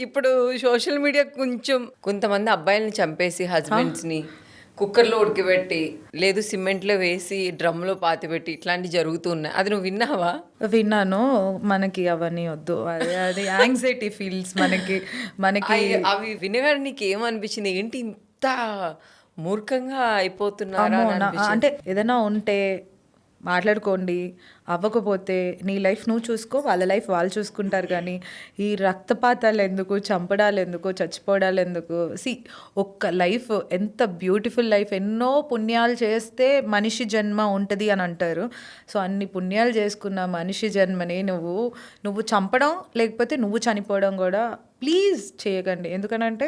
ఇప్పుడు social media కొంతమంది అబ్బాయిల్ని చంపేసి హస్బెండ్స్ని కుక్కర్లో ఉడకబెట్టి లేదు సిమెంట్లో వేసి డ్రమ్లో పాతిపెట్టి ఇట్లాంటివి జరుగుతున్నాయి. అది నువ్వు విన్నావా? విన్నాను. మనకి అవన్నీ వద్దు. అది యాంగ్జైటీ ఫీల్స్ మనకి అవి వినగానే నీకు ఏమనిపించింది? ఏంటి ఇంత మూర్ఖంగా అయిపోతున్నారా అని అనిపించింది? అంటే ఏదైనా ఉంటే మాట్లాడుకోండి, అవ్వకపోతే నీ లైఫ్ నువ్వు చూసుకో, వాళ్ళ లైఫ్ వాళ్ళు చూసుకుంటారు. కానీ ఈ రక్తపాతాలు ఎందుకు, చంపడాలు ఎందుకు, చచ్చిపోవడాలు ఎందుకు? ఒక్క లైఫ్ ఎంత బ్యూటిఫుల్ లైఫ్, ఎన్నో పుణ్యాలు చేస్తే మనిషి జన్మ ఉంటుంది అని అంటారు. సో అన్ని పుణ్యాలు చేసుకున్న మనిషి జన్మని నువ్వు చంపడం లేకపోతే నువ్వు చనిపోవడం కూడా ప్లీజ్ చేయకండి. ఎందుకనంటే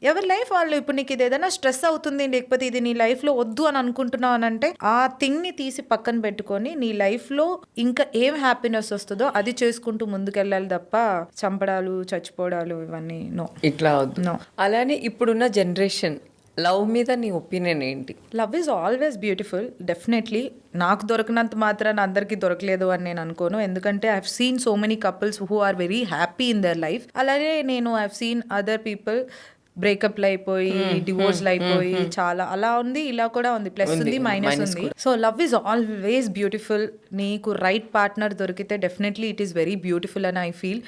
ఎవరి లైఫ్ వాళ్ళు. ఇప్పుడు నీకు ఇది ఏదైనా స్ట్రెస్ అవుతుంది, లేకపోతే ఇది నీ లైఫ్లో వద్దు అని అనుకుంటున్నావు అని అంటే ఆ థింగ్ని తీసి పక్కన పెట్టుకొని నీ లైఫ్లో ఇంకా ఏం హ్యాపీనెస్ వస్తుందో అది చేసుకుంటూ ముందుకెళ్ళాలి తప్ప చంపడాలు, చచ్చిపోవడాలు ఇవన్నీ నో, ఇట్లా వద్దు. నో. అలానే ఇప్పుడున్న జనరేషన్ లవ్ మీద నీ ఒపీనియన్ ఏంటి? Love is always beautiful. Definitely నాకు దొరికినంత మాత్రాన అందరికీ దొరకలేదు అని నేను అనుకోను. ఎందుకంటే I have seen so many couples who are very happy in their life. అలాగే నేను I have seen other people బ్రేకప్లు అయిపోయి, డివోర్స్లు అయిపోయి, చాలా అలా ఉంది, ఇలా కూడా ఉంది, ప్లస్ ఉంది, మైనస్ ఉంది. So love is always beautiful. నీకు రైట్ పార్ట్నర్ దొరికితే definitely it is very beautiful అని ఐ ఫీల్.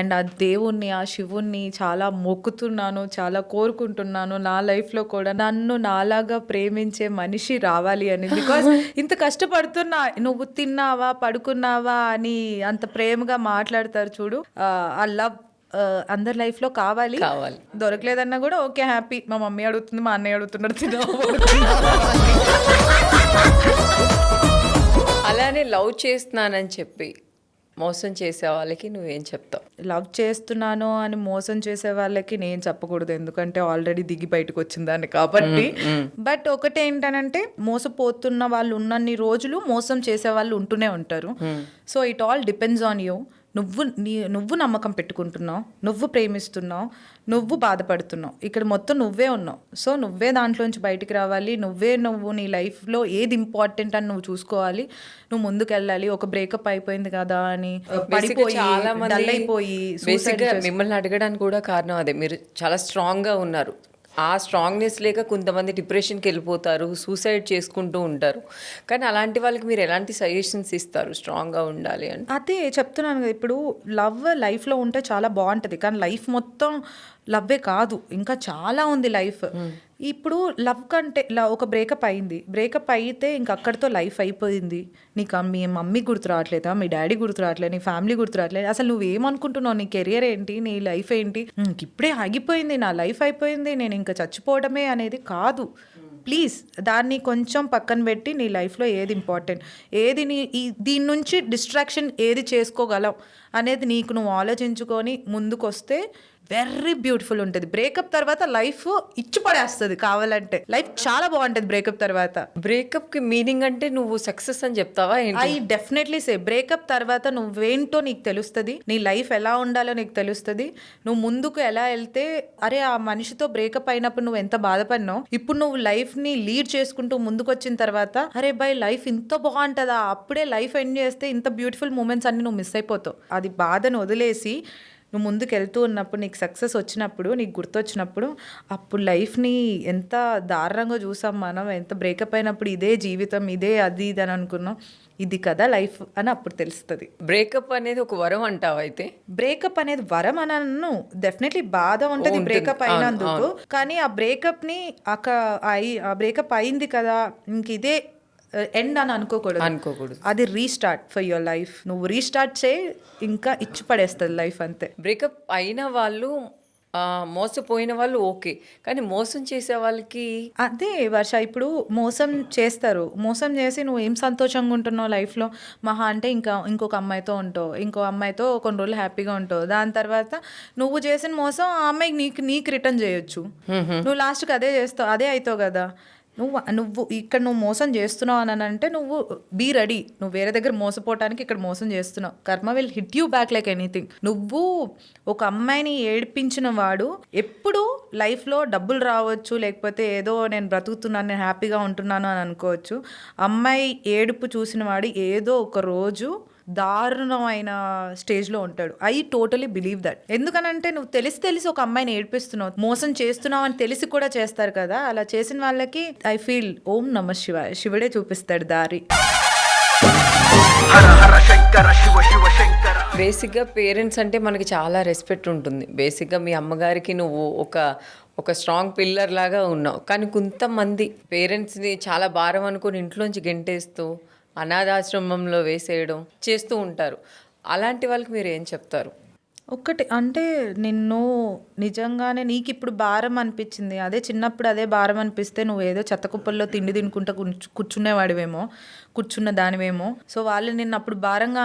అండ్ ఆ దేవుణ్ణి, ఆ శివుణ్ణి చాలా మొక్కుతున్నాను, చాలా కోరుకుంటున్నాను నా లైఫ్లో కూడా నన్ను నాలాగా ప్రేమించే మనిషి రావాలి అని. బికాస్ ఇంత కష్టపడుతున్నా, నువ్వు తిన్నావా, పడుకున్నావా అని అంత ప్రేమగా మాట్లాడతారు చూడు, ఆ లవ్ అందరి లైఫ్లో కావాలి. దొరకలేదన్నా కూడా ఓకే, హ్యాపీ. మా మమ్మీ అడుగుతుంది, మా అన్నయ్య అడుగుతున్నాడు, అలానే లవ్ చేస్తున్నానని చెప్పి మోసం చేసే వాళ్ళకి నువ్వేం చెప్తావు? లవ్ చేస్తున్నాను అని మోసం చేసే వాళ్ళకి నేను చెప్పకూడదు, ఎందుకంటే ఆల్రెడీ దిగి బయటకు వచ్చిందాన్ని కాబట్టి. బట్ ఒకటి ఏంటనంటే, మోసపోతున్న వాళ్ళు ఉన్నన్ని రోజులు మోసం చేసే వాళ్ళు ఉంటూనే ఉంటారు. So it all depends on you. నువ్వు నమ్మకం పెట్టుకుంటున్నావు, నువ్వు ప్రేమిస్తున్నావు, నువ్వు బాధపడుతున్నావు, ఇక్కడ మొత్తం నువ్వే ఉన్నావు. సో నువ్వే దాంట్లోంచి బయటికి రావాలి. నువ్వు నీ లైఫ్లో ఏది ఇంపార్టెంట్ అని నువ్వు చూసుకోవాలి, నువ్వు ముందుకు వెళ్ళాలి. ఒక బ్రేకప్ అయిపోయింది కదా అని పడిపోయి డల్ అయిపోయి మిమ్మల్ని అడగడానికి కూడా కారణం అదే, మీరు చాలా స్ట్రాంగ్గా ఉన్నారు. ఆ స్ట్రాంగ్నెస్ లేక కొంతమంది డిప్రెషన్కి వెళ్ళిపోతారు, సూసైడ్ చేసుకుంటూ ఉంటారు. కానీ అలాంటి వాళ్ళకి మీరు ఎలాంటి సజెషన్స్ ఇస్తారు స్ట్రాంగ్గా ఉండాలి అని? అదే చెప్తున్నాను కదా, ఇప్పుడు లవ్ లైఫ్లో ఉంటే చాలా బాగుంటుంది, కానీ లైఫ్ మొత్తం లవ్వే కాదు, ఇంకా చాలా ఉంది లైఫ్. ఇప్పుడు లవ్ కంటే ఒక బ్రేకప్ అయింది, బ్రేకప్ అయితే ఇంక అక్కడితో లైఫ్ అయిపోయింది. నీకు మీ మమ్మీ గుర్తు రావట్లేదా, మీ డాడీ గుర్తు రావట్లేదు, నీ ఫ్యామిలీ గుర్తు రావట్లేదు, అసలు నువ్వేమనుకుంటున్నావు, నీ కెరియర్ ఏంటి, నీ లైఫ్ ఏంటి, ఇప్పుడే ఆగిపోయింది, నా లైఫ్ అయిపోయింది, నేను ఇంకా చచ్చిపోవడమే అనేది కాదు. ప్లీజ్ దాన్ని కొంచెం పక్కన పెట్టి నీ లైఫ్లో ఏది ఇంపార్టెంట్, ఏది దీని నుంచి డిస్ట్రాక్షన్ ఏది చేసుకోగలవు అనేది నీకు నువ్వు ఆలోచించుకొని ముందుకు వస్తే వెరీ బ్యూటిఫుల్ ఉంటుంది. బ్రేకప్ తర్వాత లైఫ్ ఇచ్చి పడేస్తుంది, కావాలంటే లైఫ్ చాలా బాగుంటుంది బ్రేకప్ తర్వాత. బ్రేకప్కి మీనింగ్ అంటే నువ్వు సక్సెస్ అని చెప్తావా? ఐ డెఫినెట్లీ సే బ్రేకప్ తర్వాత నువ్వేంటో నీకు తెలుస్తుంది, నీ లైఫ్ ఎలా ఉండాలో నీకు తెలుస్తుంది, నువ్వు ముందుకు ఎలా వెళ్తే. అరే ఆ మనిషితో బ్రేకప్ అయినప్పుడు నువ్వు ఎంత బాధపడినావు, ఇప్పుడు నువ్వు లైఫ్ని లీడ్ చేసుకుంటూ ముందుకు వచ్చిన తర్వాత అరే బై లైఫ్ ఇంత బాగుంటుందా, అప్పుడే లైఫ్ ఎండ్ చేస్తే ఇంత బ్యూటిఫుల్ మూమెంట్స్ అన్ని నువ్వు మిస్ అయిపోతావు. అది బాధను వదిలేసి నువ్వు ముందుకు వెళ్తూ ఉన్నప్పుడు, నీకు సక్సెస్ వచ్చినప్పుడు, నీకు గుర్తొచ్చినప్పుడు, అప్పుడు లైఫ్ని ఎంత దారుణంగా చూసాం మనం, ఎంత బ్రేకప్ అయినప్పుడు ఇదే జీవితం, ఇదే అది ఇది అని అనుకున్నాం, ఇది కదా లైఫ్ అని అప్పుడు తెలుస్తుంది. బ్రేకప్ అనేది ఒక వరం అంటావు? అయితే బ్రేకప్ అనేది వరం అనను, డెఫినెట్లీ బాధ ఉంటుంది బ్రేకప్ అయినందుకు. కానీ ఆ బ్రేకప్ని ఆ బ్రేకప్ అయింది కదా ఇంక ఇదే ఎండ్ అని అనుకోకూడదు. అది రీస్టార్ట్ ఫర్ యువర్ లైఫ్. నువ్వు రీస్టార్ట్ చేయి, ఇంకా ఇచ్చి పడేస్తుంది లైఫ్ అంతే. బ్రేకప్ అయిన వాళ్ళు, మోసపోయిన వాళ్ళు ఓకే, కానీ మోసం చేసే వాళ్ళకి అదే వర్ష, ఇప్పుడు మోసం చేస్తారు, మోసం చేసి నువ్వు ఏం సంతోషంగా ఉంటున్నావు లైఫ్లో, మహా అంటే ఇంకొక అమ్మాయితో ఉంటావు, ఇంకో అమ్మాయితో కొన్ని రోజులు హ్యాపీగా ఉంటావు, దాని తర్వాత నువ్వు చేసిన మోసం ఆ అమ్మాయికి నీకు రిటర్న్ చేయొచ్చు, నువ్వు లాస్ట్కి అదే చేస్తావు, అదే అవుతావు కదా. నువ్వు ఇక్కడ నువ్వు మోసం చేస్తున్నావు అని అంటే నువ్వు బీ రెడీ, నువ్వు వేరే దగ్గర మోసపోవటానికి ఇక్కడ మోసం చేస్తున్నావు, కర్మ will hit you back like anything. నువ్వు ఒక అమ్మాయిని ఏడిపించిన వాడు ఎప్పుడు లైఫ్లో డబ్బులు రావచ్చు, లేకపోతే ఏదో నేను బ్రతుకుతున్నాను, నేను హ్యాపీగా ఉంటున్నాను అని అనుకోవచ్చు. అమ్మాయి ఏడుపు చూసిన వాడు ఏదో ఒక రోజు దారుణమైన స్టేజ్లో ఉంటాడు. I totally believe that. ఎందుకనంటే నువ్వు తెలిసి ఒక అమ్మాయిని ఏడిపిస్తున్నావు, మోసం చేస్తున్నావు అని తెలిసి కూడా చేస్తారు కదా, అలా చేసిన వాళ్ళకి ఐ ఫీల్ ఓం నమ శివాయ, శివుడే చూపిస్తాడు దారి. బేసిక్గా పేరెంట్స్ అంటే మనకి చాలా రెస్పెక్ట్ ఉంటుంది. బేసిక్గా మీ అమ్మగారికి నువ్వు ఒక స్ట్రాంగ్ పిల్లర్ లాగా ఉన్నావు. కానీ కొంతమంది పేరెంట్స్ని చాలా భారం అనుకుని ఇంట్లోంచి గెంటేస్తూ అనాథాశ్రమంలో వేసేయడం చేస్తూ ఉంటారు. అలాంటి వాళ్ళకి మీరు ఏం చెప్తారు? ఒక్కటి అంటే నిన్ను నిజంగానే నీకు ఇప్పుడు భారం అనిపించింది, అదే చిన్నప్పుడు అదే భారం అనిపిస్తే నువ్వు ఏదో చెత్త కుప్పల్లో తిండి తినుకుంటా కూర్చున్న దానివేమో. సో వాళ్ళు నిన్ను అప్పుడు భారంగా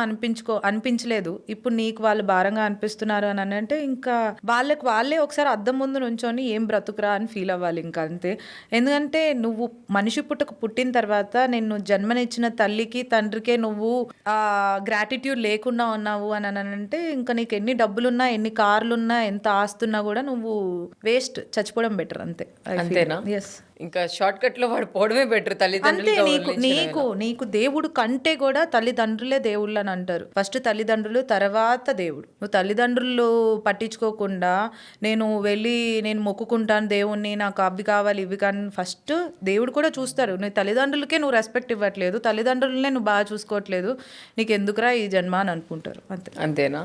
అనిపించలేదు, ఇప్పుడు నీకు వాళ్ళు భారంగా అనిపిస్తున్నారు అని అంటే ఇంకా వాళ్ళే ఒకసారి అద్దం ముందు నుంచొని ఏం బ్రతుకురా అని ఫీల్ అవ్వాలి, ఇంకా అంతే. ఎందుకంటే నువ్వు మనిషి పుట్టిన తర్వాత నిన్ను జన్మనిచ్చిన తల్లికి తండ్రికే నువ్వు గ్రాటిట్యూడ్ లేకుండా ఉన్నావు అని అంటే ఇంకా నీకు ఎన్ని డబ్బులున్నా, ఎన్ని కార్లున్నా, ఎంత ఆస్తున్నా కూడా నువ్వు వేస్ట్, చచ్చిపోవడం బెటర్, అంతే. అంతేనా? ఎస్. ఇంకా షార్ట్ కట్ లో వాడు పోవడమే బెటర్. అంతే. నీకు దేవుడు కంటే కూడా తల్లిదండ్రులే దేవుళ్ళు అని అంటారు. ఫస్ట్ తల్లిదండ్రులు, తర్వాత దేవుడు. నువ్వు తల్లిదండ్రులు పట్టించుకోకుండా నేను మొక్కుకుంటాను దేవుణ్ణి, నాకు అవి కావాలి ఇవి కానీ, ఫస్ట్ దేవుడు కూడా చూస్తారు. నీ తల్లిదండ్రులకే నువ్వు రెస్పెక్ట్ ఇవ్వట్లేదు, తల్లిదండ్రులనే నువ్వు బాగా చూసుకోవట్లేదు, నీకు ఎందుకురా ఈ జన్మ అని అనుకుంటారు, అంతే. అంతేనా?